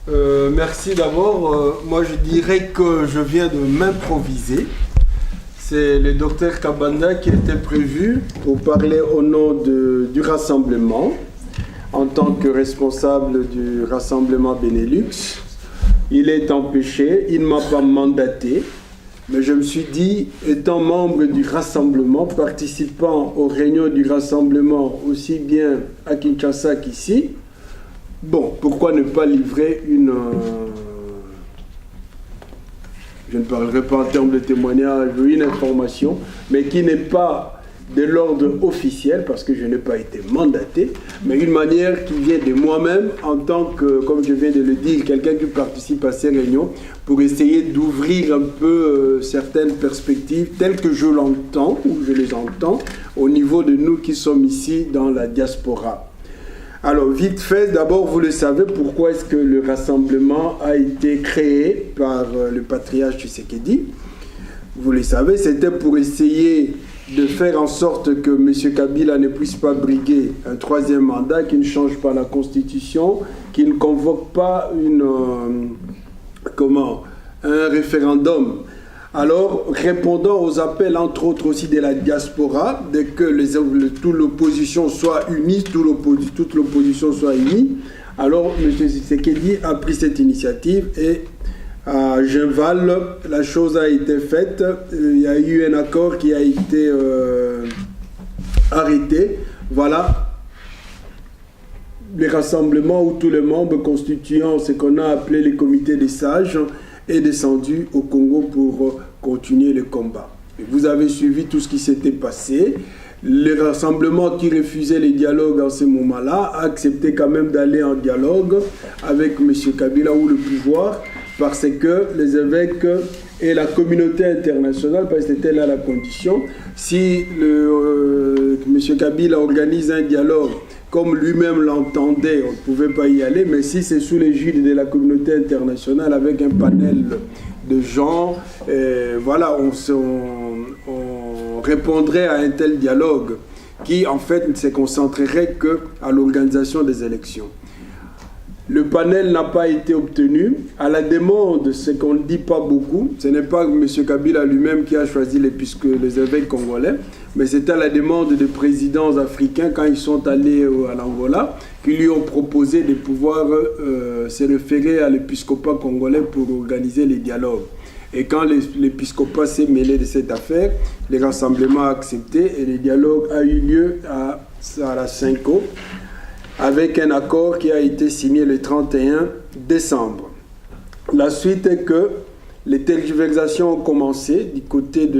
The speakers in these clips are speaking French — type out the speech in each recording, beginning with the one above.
Merci d'abord. Moi, je dirais que je viens de m'improviser. C'est le docteur Kabanda qui était prévu pour parler au nom du rassemblement en tant que responsable du rassemblement Benelux. Il est empêché, il ne m'a pas mandaté, mais je me suis dit, étant membre du rassemblement, participant aux réunions du rassemblement aussi bien à Kinshasa qu'ici, bon, pourquoi ne pas livrer je ne parlerai pas en termes de témoignage, une information, mais qui n'est pas de l'ordre officiel, parce que je n'ai pas été mandaté, mais une manière qui vient de moi-même, en tant que, comme je viens de le dire, quelqu'un qui participe à ces réunions, pour essayer d'ouvrir un peu certaines perspectives, telles que je l'entends, ou je les entends, au niveau de nous qui sommes ici dans la diaspora. Alors, vite fait, d'abord, vous le savez, pourquoi est-ce que le rassemblement a été créé par le patriarche Tshisekedi. Vous le savez, c'était pour essayer de faire en sorte que M. Kabila ne puisse pas briguer un troisième mandat, qui ne change pas la Constitution, qui ne convoque pas un référendum. Alors, répondant aux appels, entre autres aussi de la diaspora, de que toute l'opposition soit unie, toute l'opposition soit unie, alors M. Tshisekedi a pris cette initiative et à Genval, la chose a été faite. Il y a eu un accord qui a été arrêté. Voilà, les rassemblements où tous les membres constituant ce qu'on a appelé les comités des sages est descendu au Congo pour continuer le combat. Et vous avez suivi tout ce qui s'était passé. Le rassemblement qui refusait les dialogues en ce moment-là a accepté quand même d'aller en dialogue avec M. Kabila ou le pouvoir, parce que les évêques et la communauté internationale, parce que c'était là la condition, si M. Kabila organise un dialogue comme lui-même l'entendait, on ne pouvait pas y aller, mais si c'est sous l'égide de la communauté internationale avec un panel de gens, voilà, on répondrait à un tel dialogue qui, en fait, ne se concentrerait qu'à l'organisation des élections. Le panel n'a pas été obtenu. À la demande, ce qu'on ne dit pas beaucoup, ce n'est pas M. Kabila lui-même qui a choisi les évêques congolais, mais c'était à la demande des présidents africains quand ils sont allés à l'Angola, qui lui ont proposé de pouvoir se référer à l'épiscopat congolais pour organiser les dialogues. Et quand l'épiscopat s'est mêlé de cette affaire, les rassemblements ont accepté et le dialogue a eu lieu à la Cinco, avec un accord qui a été signé le 31 décembre. La suite est que les tergiversations ont commencé du côté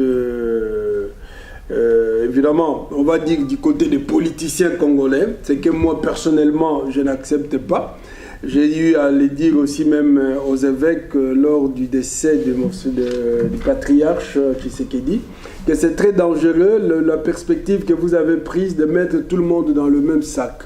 évidemment, on va dire du côté des politiciens congolais, c'est que moi personnellement je n'accepte pas. J'ai eu à le dire aussi même aux évêques lors du décès du patriarche Tshisekedi, que c'est très dangereux la perspective que vous avez prise de mettre tout le monde dans le même sac.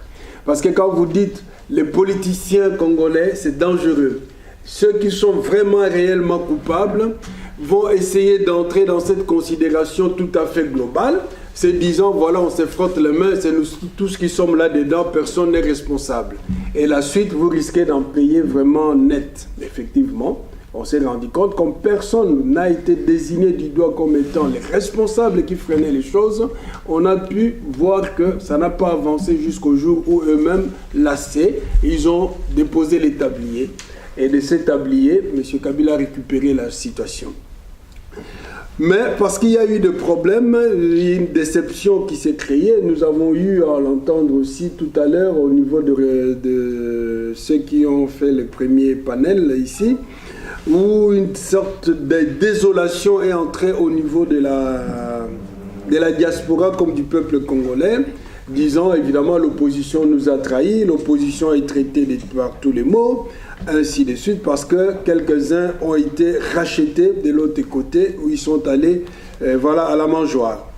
Parce que quand vous dites les politiciens congolais, c'est dangereux. Ceux qui sont vraiment réellement coupables vont essayer d'entrer dans cette considération tout à fait globale, se disant, voilà, on se frotte les mains, c'est nous tous qui sommes là-dedans, personne n'est responsable. Et la suite, vous risquez d'en payer vraiment net. Effectivement, on s'est rendu compte que personne n'a été désigné du doigt comme étant les responsables qui freinaient les choses. On a pu voir que ça n'a pas avancé jusqu'au jour où eux-mêmes, lassés, ils ont déposé les tabliers. Et de ces tabliers, M. Kabila a récupéré la situation. Mais parce qu'il y a eu des problèmes, une déception qui s'est créée, nous avons eu à l'entendre aussi tout à l'heure au niveau de ceux qui ont fait le premier panel ici, où une sorte de désolation est entrée au niveau de la diaspora comme du peuple congolais, disant évidemment l'opposition nous a trahis, l'opposition est traitée par tous les mots, ainsi de suite, parce que quelques-uns ont été rachetés de l'autre côté, où ils sont allés voilà, à la mangeoire.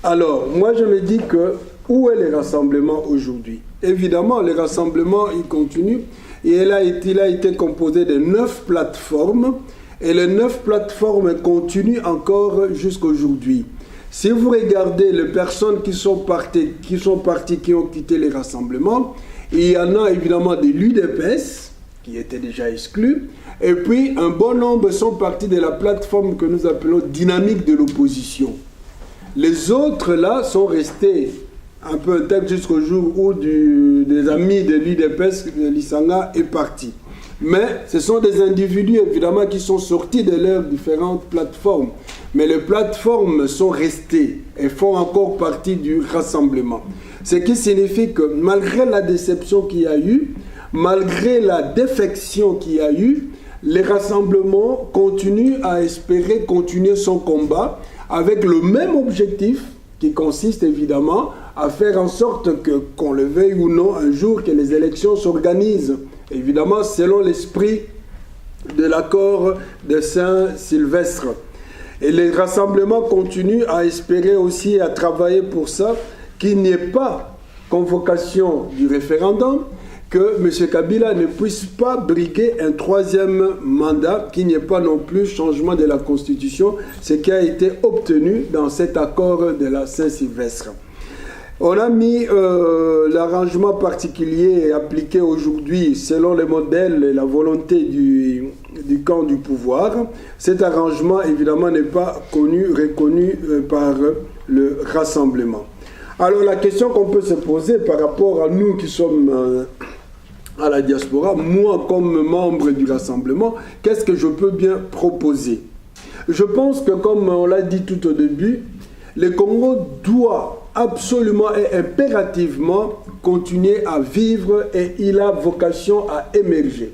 Alors, moi je me dis que, où est le rassemblement aujourd'hui? Évidemment, le rassemblement, il continue, et il a été composé de 9 plateformes, et les 9 plateformes continuent encore jusqu'aujourd'hui. Si vous regardez les personnes qui sont parties, qui ont quitté les rassemblements, il y en a évidemment de l'UDPS, qui étaient déjà exclus. Et puis, un bon nombre sont partis de la plateforme que nous appelons dynamique de l'opposition. Les autres, là, sont restés un peu intacts jusqu'au jour où des amis de l'UDPS, de l'Isanga, est parti. Mais ce sont des individus, évidemment, qui sont sortis de leurs différentes plateformes. Mais les plateformes sont restées et font encore partie du rassemblement. Ce qui signifie que malgré la déception qu'il y a eu, malgré la défection qu'il y a eu, les rassemblements continuent à espérer continuer son combat avec le même objectif qui consiste évidemment à faire en sorte que, qu'on le veuille ou non, un jour que les élections s'organisent. Évidemment, selon l'esprit de l'accord de Saint-Sylvestre. Et les rassemblements continuent à espérer aussi et à travailler pour ça, qu'il n'y ait pas convocation du référendum, que M. Kabila ne puisse pas briguer un troisième mandat, qu'il n'y ait pas non plus changement de la Constitution, ce qui a été obtenu dans cet accord de la Saint-Sylvestre. On a mis l'arrangement particulier appliqué aujourd'hui selon les modèles et la volonté du camp du pouvoir. Cet arrangement, évidemment, n'est pas reconnu par le rassemblement. Alors, la question qu'on peut se poser par rapport à nous qui sommes à la diaspora, moi comme membre du rassemblement, qu'est-ce que je peux bien proposer? Je pense que, comme on l'a dit tout au début, le Congo doit absolument et impérativement continuer à vivre et il a vocation à émerger.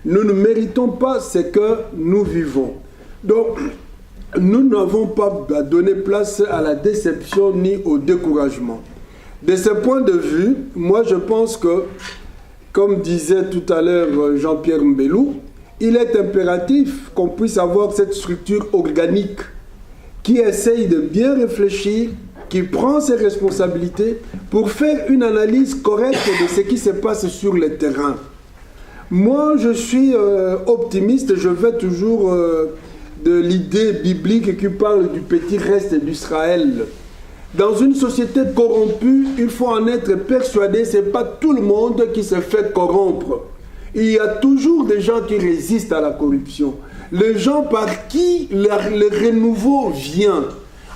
Nous ne méritons pas ce que nous vivons. Donc, nous n'avons pas à donner place à la déception ni au découragement. De ce point de vue, moi je pense que, comme disait tout à l'heure Jean-Pierre Mbelou, il est impératif qu'on puisse avoir cette structure organique qui essaye de bien réfléchir, qui prend ses responsabilités pour faire une analyse correcte de ce qui se passe sur le terrain. Moi, je suis optimiste, je vais toujours de l'idée biblique qui parle du petit reste d'Israël. Dans une société corrompue, il faut en être persuadé, ce n'est pas tout le monde qui se fait corrompre. Il y a toujours des gens qui résistent à la corruption. Les gens par qui le renouveau vient.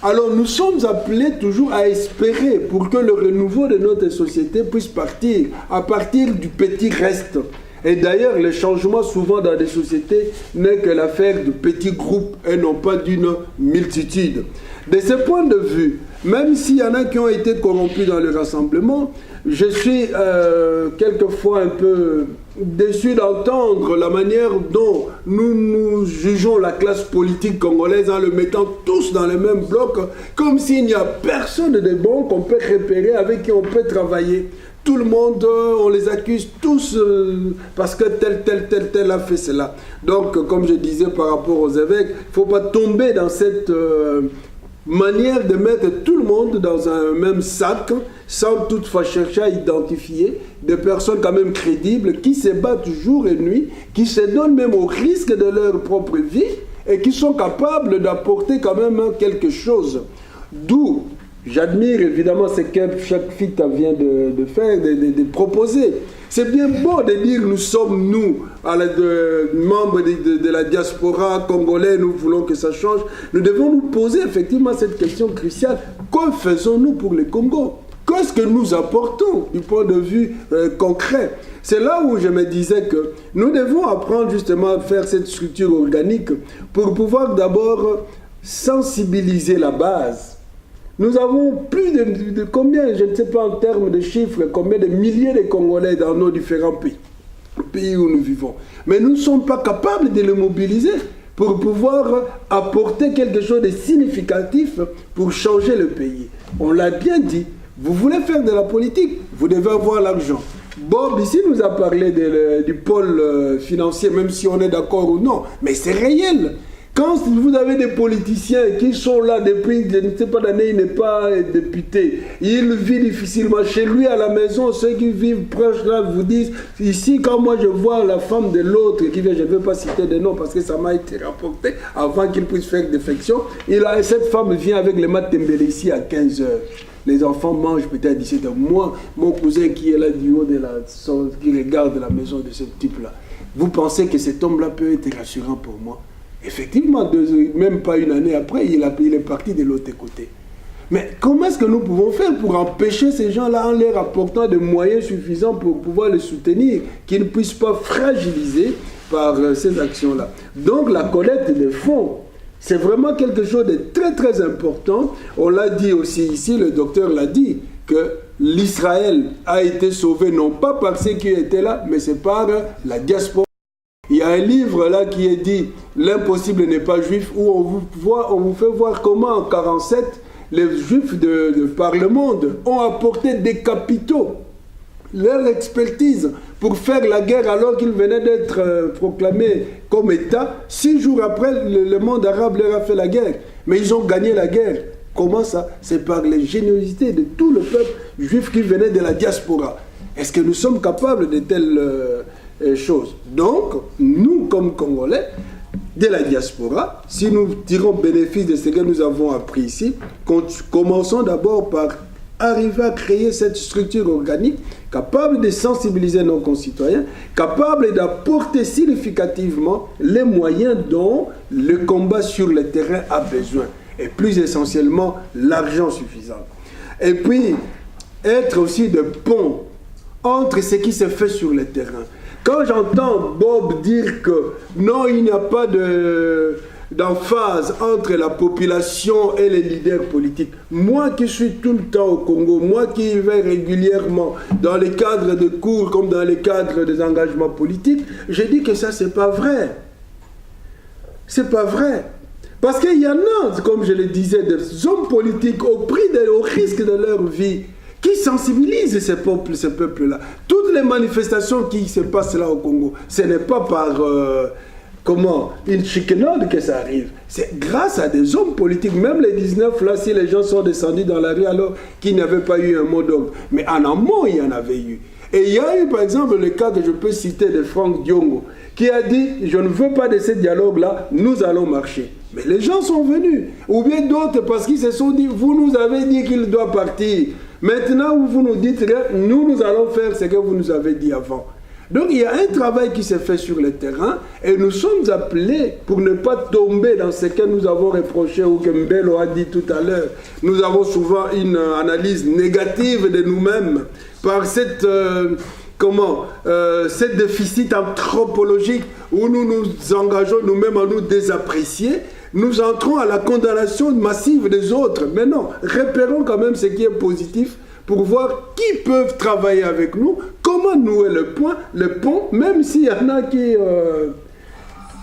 Alors nous sommes appelés toujours à espérer pour que le renouveau de notre société puisse partir à partir du petit reste. Et d'ailleurs, le changement souvent dans des sociétés n'est que l'affaire de petits groupes et non pas d'une multitude. De ce point de vue, même s'il y en a qui ont été corrompus dans le rassemblement, je suis quelquefois un peu déçu d'entendre la manière dont nous jugeons la classe politique congolaise en le mettant tous dans le même bloc, comme s'il n'y a personne de bon qu'on peut repérer, avec qui on peut travailler. Tout le monde, on les accuse tous parce que tel a fait cela. Donc, comme je disais par rapport aux évêques, il ne faut pas tomber dans cette manière de mettre tout le monde dans un même sac, sans toutefois chercher à identifier des personnes quand même crédibles qui se battent jour et nuit, qui se donnent même au risque de leur propre vie et qui sont capables d'apporter quand même quelque chose. D'où j'admire évidemment ce que chaque FITA vient de faire, de proposer. C'est bien beau de dire nous sommes membres de la diaspora congolaise, nous voulons que ça change. Nous devons nous poser effectivement cette question cruciale. Que faisons-nous pour le Congo? Qu'est-ce que nous apportons du point de vue concret? C'est là où je me disais que nous devons apprendre justement à faire cette structure organique pour pouvoir d'abord sensibiliser la base. Nous avons plus de combien, je ne sais pas en termes de chiffres, combien de milliers de Congolais dans nos différents pays où nous vivons. Mais nous ne sommes pas capables de les mobiliser pour pouvoir apporter quelque chose de significatif pour changer le pays. On l'a bien dit, vous voulez faire de la politique, vous devez avoir l'argent. Bob ici nous a parlé du pôle financier, même si on est d'accord ou non, mais c'est réel. Quand vous avez des politiciens qui sont là depuis, je ne sais pas d'année, il n'est pas député, il vit difficilement chez lui à la maison, ceux qui vivent proches là vous disent, ici quand moi je vois la femme de l'autre qui vient, je ne veux pas citer de nom parce que ça m'a été rapporté avant qu'il puisse faire défection, cette femme vient avec les maths Tembele ici à 15h. Les enfants mangent peut-être 17h. Moi, mon cousin qui est là du haut de qui regarde la maison de ce type-là, Vous pensez que cet homme-là peut être rassurant pour moi? Effectivement, même pas une année après, il est parti de l'autre côté. Mais comment est-ce que nous pouvons faire pour empêcher ces gens-là en leur apportant des moyens suffisants pour pouvoir les soutenir, qu'ils ne puissent pas fragiliser par ces actions-là? Donc la collecte des fonds, c'est vraiment quelque chose de très très important. On l'a dit aussi ici, le docteur l'a dit, que l'Israël a été sauvé non pas par ceux qui étaient là, mais c'est par la diaspora. Il y a un livre là qui est dit « L'impossible n'est pas juif » où on vous fait voir comment en 1947, les juifs de par le monde ont apporté des capitaux, leur expertise pour faire la guerre alors qu'ils venaient d'être proclamés comme État. 6 jours après, le monde arabe leur a fait la guerre. Mais ils ont gagné la guerre. Comment ça? C'est par l'ingéniosité de tout le peuple juif qui venait de la diaspora. Est-ce que nous sommes capables de telles choses? Donc, nous, comme Congolais, de la diaspora, si nous tirons bénéfice de ce que nous avons appris ici, commençons d'abord par arriver à créer cette structure organique capable de sensibiliser nos concitoyens, capable d'apporter significativement les moyens dont le combat sur le terrain a besoin, et plus essentiellement l'argent suffisant. Et puis, être aussi de pont entre ce qui se fait sur le terrain. Quand j'entends Bob dire que non, il n'y a pas d'emphase entre la population et les leaders politiques, moi qui suis tout le temps au Congo, moi qui y vais régulièrement dans les cadres de cours comme dans les cadres des engagements politiques, je dis que ça, c'est pas vrai. C'est pas vrai. Parce qu'il y en a, comme je le disais, des hommes politiques au risque de leur vie, qui sensibilise ces peuples-là. Toutes les manifestations qui se passent là au Congo, ce n'est pas par une chicanade que ça arrive. C'est grâce à des hommes politiques. Même les 19 là, si les gens sont descendus dans la rue alors qu'il n'y avait pas eu un mot d'ordre. Mais en amont, il y en avait eu. Et il y a eu par exemple le cas que je peux citer de Franck Diongo, qui a dit « Je ne veux pas de ce dialogue-là, nous allons marcher ». Mais les gens sont venus. Ou bien d'autres parce qu'ils se sont dit « Vous nous avez dit qu'il doit partir ». Maintenant, vous nous dites que nous allons faire ce que vous nous avez dit avant. Donc, il y a un travail qui s'est fait sur le terrain et nous sommes appelés pour ne pas tomber dans ce que nous avons reproché ou que Mbelo a dit tout à l'heure. Nous avons souvent une analyse négative de nous-mêmes par cette déficit anthropologique où nous nous engageons nous-mêmes à nous désapprécier. Nous entrons à la condamnation massive des autres. Mais non, repérons quand même ce qui est positif pour voir qui peuvent travailler avec nous, comment nouer le pont, même s'il y en a qui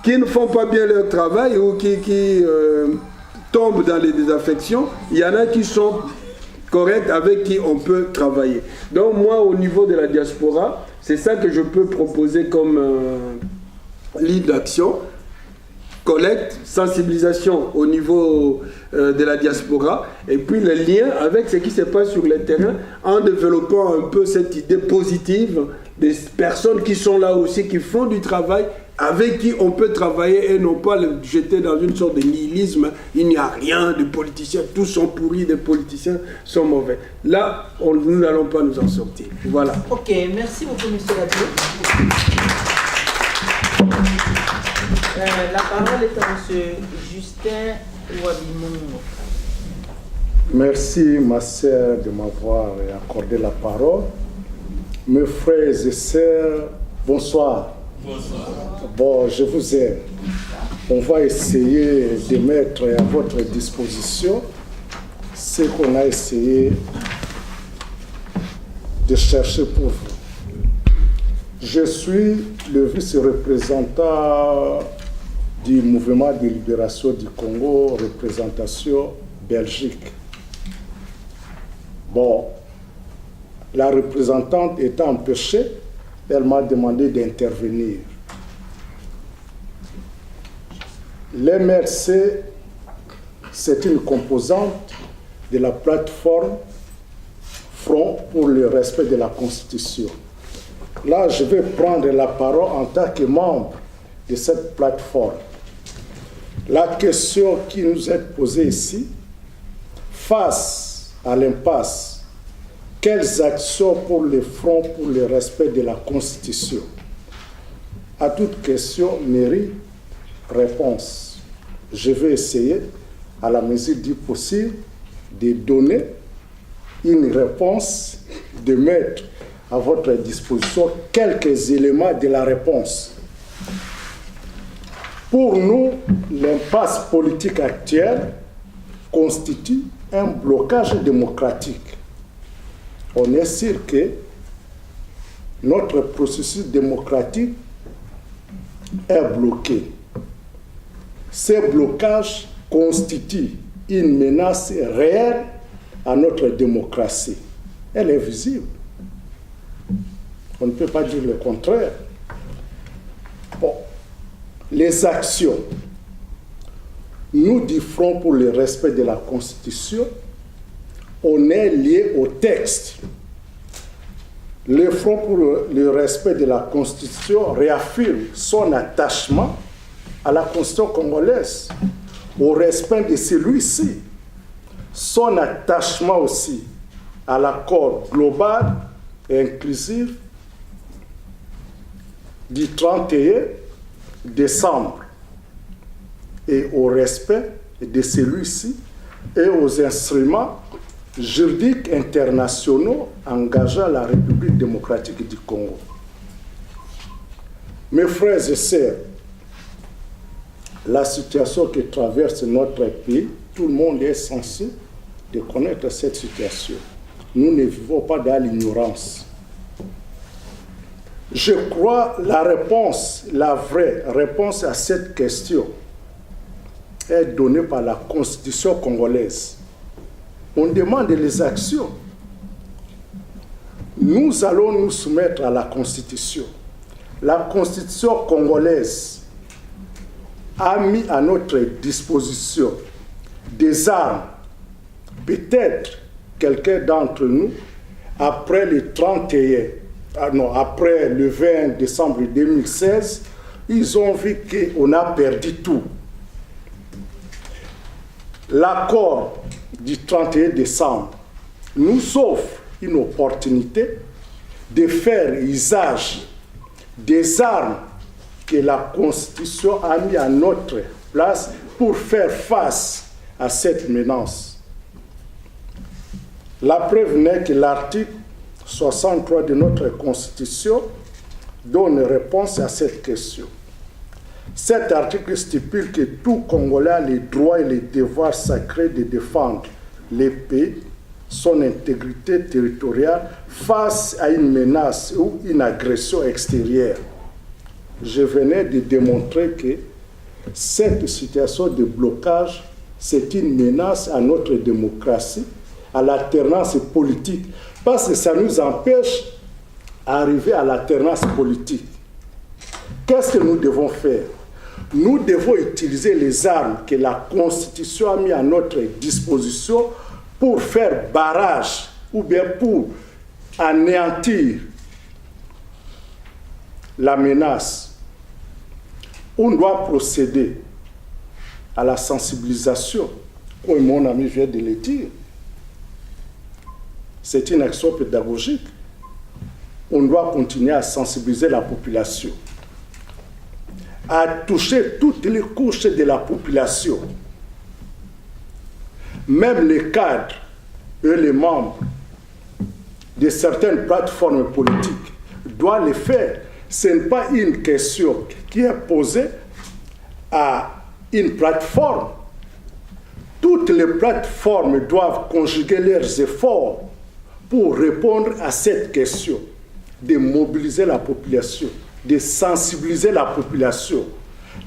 ne font pas bien leur travail ou qui tombent dans les désaffections, il y en a qui sont corrects, avec qui on peut travailler. Donc moi, au niveau de la diaspora, c'est ça que je peux proposer comme ligne d'action. Collecte, sensibilisation au niveau de la diaspora, et puis le lien avec ce qui se passe sur le terrain, en développant un peu cette idée positive des personnes qui sont là aussi, qui font du travail, avec qui on peut travailler et non pas le jeter dans une sorte de nihilisme. Il n'y a rien de politiciens, tous sont pourris, des politiciens sont mauvais. Là, nous n'allons pas nous en sortir. Voilà. Ok, merci beaucoup, M. Ladieu. La parole est à M. Justin Ouabimou. Merci, ma sœur, de m'avoir accordé la parole. Mes frères et sœurs, bonsoir. Bonsoir. Bon, je vous aime. On va essayer de mettre à votre disposition ce qu'on a essayé de chercher pour vous. Je suis le vice-représentant du mouvement de libération du Congo, représentation Belgique. Bon, la représentante étant empêchée, elle m'a demandé d'intervenir. L'MRC, c'est une composante de la plateforme Front pour le respect de la Constitution. Là, je vais prendre la parole en tant que membre de cette plateforme. La question qui nous est posée ici, face à l'impasse, quelles actions pour le Front pour le respect de la Constitution? à toute question mérite réponse. Je vais essayer, à la mesure du possible, de donner une réponse, de mettre à votre disposition quelques éléments de la réponse. Pour nous, l'impasse politique actuelle constitue un blocage démocratique. On est sûr que notre processus démocratique est bloqué. Ces blocages constituent une menace réelle à notre démocratie. Elle est visible. On ne peut pas dire le contraire. Bon, les actions. Nous du Front pour le respect de la Constitution, on est lié au texte. Le Front pour le respect de la Constitution réaffirme son attachement à la Constitution congolaise, au respect de celui-ci, son attachement aussi à l'accord global et inclusif du 31 décembre et au respect de celui-ci et aux instruments juridiques internationaux engageant la République démocratique du Congo. Mes frères et sœurs, la situation que traverse notre pays, tout le monde est censé de connaître cette situation. Nous ne vivons pas dans l'ignorance. Je crois la réponse, la vraie réponse à cette question est donnée par la Constitution congolaise. On demande les actions. Nous allons nous soumettre à la Constitution. La Constitution congolaise a mis à notre disposition des armes. Peut-être quelqu'un d'entre nous, après le 20 décembre 2016, ils ont vu qu'on a perdu tout. L'accord du 31 décembre nous offre une opportunité de faire usage des armes que la Constitution a mis à notre place pour faire face à cette menace. La preuve n'est que l'article 63 de notre Constitution donne réponse à cette question. Cet article stipule que tout Congolais a les droits et les devoirs sacrés de défendre le pays, son intégrité territoriale face à une menace ou une agression extérieure. Je venais de démontrer que cette situation de blocage, c'est une menace à notre démocratie, à l'alternance politique, parce que ça nous empêche d'arriver à l'alternance politique. Qu'est-ce que nous devons faire? Nous devons utiliser les armes que la Constitution a mis à notre disposition pour faire barrage ou bien pour anéantir la menace. On doit procéder à la sensibilisation, comme mon ami vient de le dire. C'est une action pédagogique. On doit continuer à sensibiliser la population, à toucher toutes les couches de la population. Même les cadres et les membres de certaines plateformes politiques doivent le faire. Ce n'est pas une question qui est posée à une plateforme. Toutes les plateformes doivent conjuguer leurs efforts pour répondre à cette question, de mobiliser la population, de sensibiliser la population.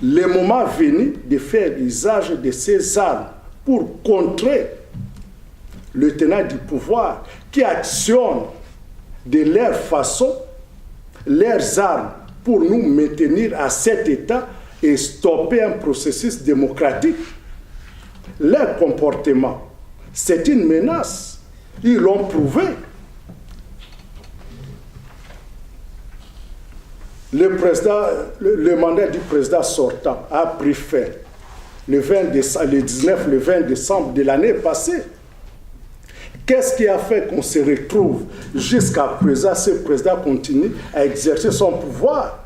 Le moment venu de faire usage de ces armes pour contrer le tenant du pouvoir qui actionne de leur façon leurs armes pour nous maintenir à cet état et stopper un processus démocratique. Leur comportement, c'est une menace. Ils l'ont prouvé. Le mandat du président sortant a pris fin le 20 décembre de l'année passée. Qu'est-ce qui a fait qu'on se retrouve jusqu'à présent, ce président continue à exercer son pouvoir?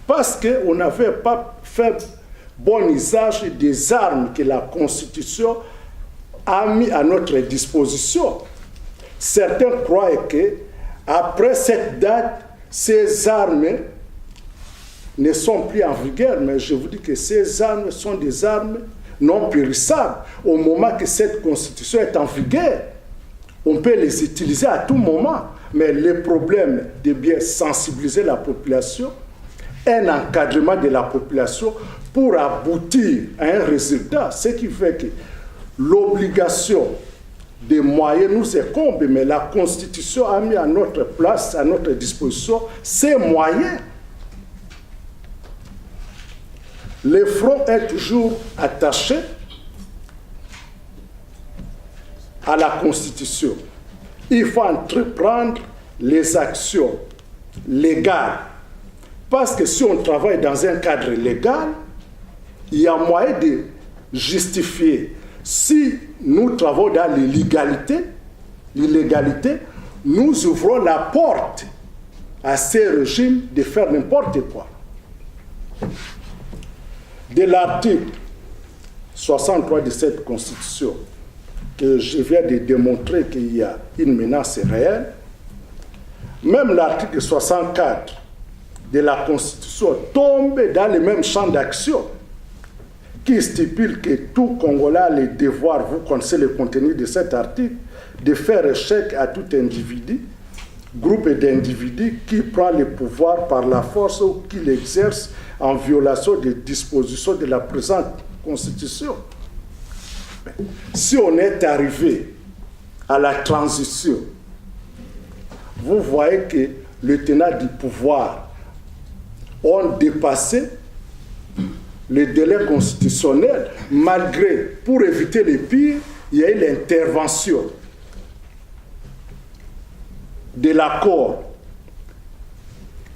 parce qu'on n'avait pas fait bon usage des armes que la Constitution a mis à notre disposition. Certains croient que après cette date, ces armes ne sont plus en vigueur, mais je vous dis que ces armes sont des armes non périssables. Au moment que cette Constitution est en vigueur, on peut les utiliser à tout moment. Mais le problème de bien sensibiliser la population, un encadrement de la population pour aboutir à un résultat, ce qui fait que l'obligation des moyens nous incombe, mais la Constitution a mis à notre place, à notre disposition, ces moyens. Le front est toujours attaché à la Constitution. Il faut entreprendre les actions légales. Parce que si on travaille dans un cadre légal, il y a moyen de justifier. Si nous travaillons dans l'illégalité, nous ouvrons la porte à ces régimes de faire n'importe quoi. De l'article 63 de cette Constitution, que je viens de démontrer qu'il y a une menace réelle, même l'article 64 de la Constitution tombe dans le même champ d'action qui stipule que tout Congolais a le devoir, vous connaissez le contenu de cet article, de faire échec à tout individu, groupe d'individus qui prend le pouvoir par la force ou qui l'exerce en violation des dispositions de la présente Constitution. Si on est arrivé à la transition, vous voyez que les tenants du pouvoir ont dépassé le délai constitutionnel, malgré, pour éviter le pire, il y a eu l'intervention de l'accord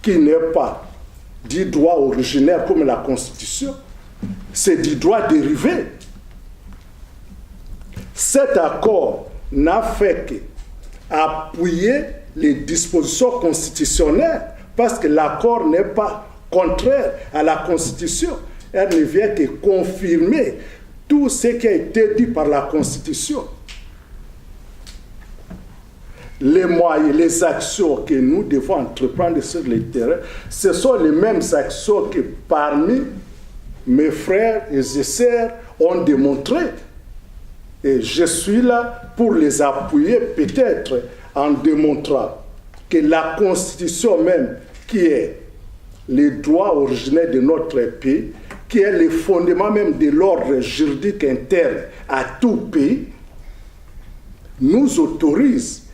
qui n'est pas du droit originaire comme la Constitution, c'est du droit dérivé. Cet accord n'a fait qu'appuyer les dispositions constitutionnelles parce que l'accord n'est pas contraire à la Constitution. Elle ne vient que confirmer tout ce qui a été dit par la Constitution. Les moyens, les actions que nous devons entreprendre sur le terrain, ce sont les mêmes actions que parmi mes frères et sœurs ont démontré. Et je suis là pour les appuyer, peut-être en démontrant que la Constitution même, qui est le droit originaire de notre pays, qui est le fondement même de l'ordre juridique interne à tout pays, nous autorise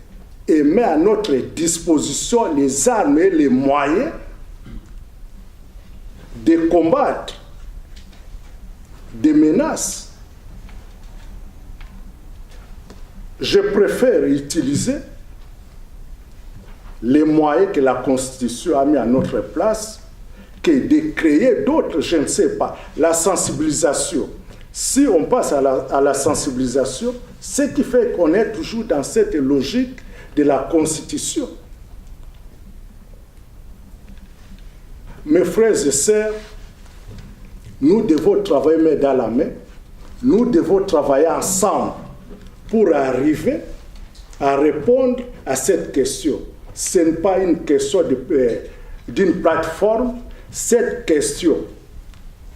et met à notre disposition les armes et les moyens de combattre des menaces. Je préfère utiliser les moyens que la Constitution a mis à notre place que de créer d'autres, je ne sais pas. La sensibilisation. Si on passe à la sensibilisation, ce qui fait qu'on est toujours dans cette logique de la Constitution. Mes frères et sœurs, nous devons travailler main dans la main. Nous devons travailler ensemble pour arriver à répondre à cette question. Ce n'est pas une question d'une plateforme. Cette question,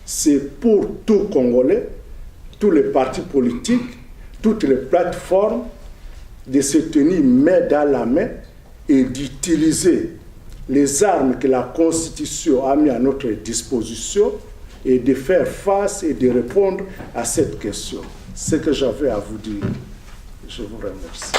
c'est pour tout Congolais, tous les partis politiques, toutes les plateformes, de se tenir main dans la main et d'utiliser les armes que la Constitution a mis à notre disposition et de faire face et de répondre à cette question. C'est ce que j'avais à vous dire. Je vous remercie.